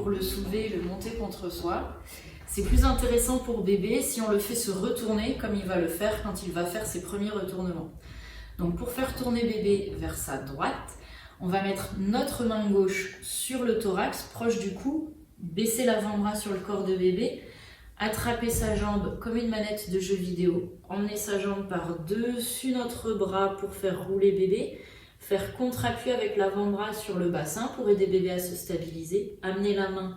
pour le soulever et le monter contre soi. C'est plus intéressant pour bébé si on le fait se retourner comme il va le faire quand il va faire ses premiers retournements. Donc pour faire tourner bébé vers sa droite, on va mettre notre main gauche sur le thorax, proche du cou, baisser l'avant-bras sur le corps de bébé, attraper sa jambe comme une manette de jeu vidéo, emmener sa jambe par-dessus notre bras pour faire rouler bébé, faire contre-appui avec l'avant-bras sur le bassin pour aider bébé à se stabiliser, amener la main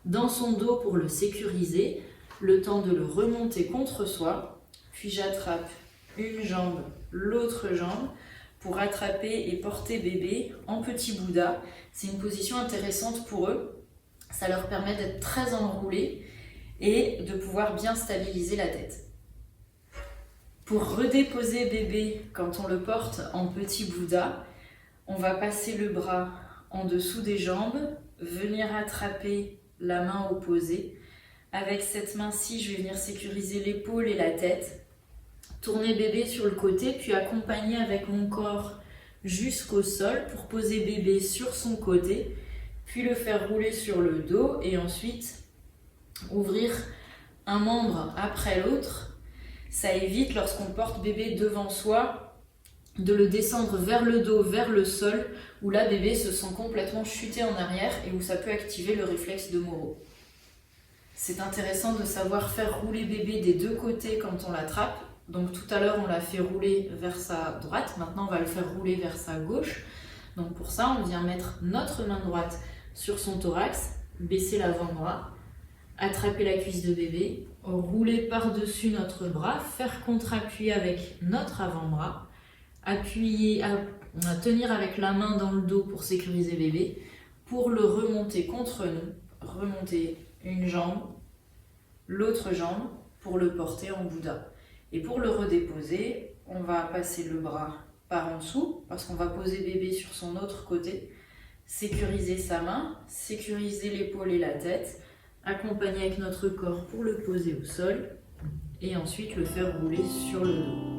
dans son dos pour le sécuriser, le temps de le remonter contre soi, puis j'attrape une jambe, l'autre jambe, pour attraper et porter bébé en petit Bouddha. C'est une position intéressante pour eux. Ça leur permet d'être très enroulés et de pouvoir bien stabiliser la tête. Pour redéposer bébé quand on le porte en petit Bouddha, on va passer le bras en dessous des jambes, venir attraper la main opposée. Avec cette main-ci, je vais venir sécuriser l'épaule et la tête. Tourner bébé sur le côté, puis accompagner avec mon corps jusqu'au sol pour poser bébé sur son côté, puis le faire rouler sur le dos et ensuite ouvrir un membre après l'autre. Ça évite, lorsqu'on porte bébé devant soi, de le descendre vers le dos, vers le sol, où là bébé se sent complètement chuté en arrière et où ça peut activer le réflexe de Moro. C'est intéressant de savoir faire rouler bébé des deux côtés quand on l'attrape. Donc tout à l'heure on l'a fait rouler vers sa droite, maintenant on va le faire rouler vers sa gauche. Donc pour ça on vient mettre notre main droite sur son thorax, baisser l'avant-bras, attraper la cuisse de bébé, rouler par-dessus notre bras, faire contre-appui avec notre avant-bras, appuyer, tenir avec la main dans le dos pour sécuriser bébé, pour le remonter contre nous, remonter une jambe, l'autre jambe pour le porter en Bouddha. Et pour le redéposer, on va passer le bras par en dessous, parce qu'on va poser bébé sur son autre côté, sécuriser sa main, sécuriser l'épaule et la tête, accompagner avec notre corps pour le poser au sol, et ensuite le faire rouler sur le dos.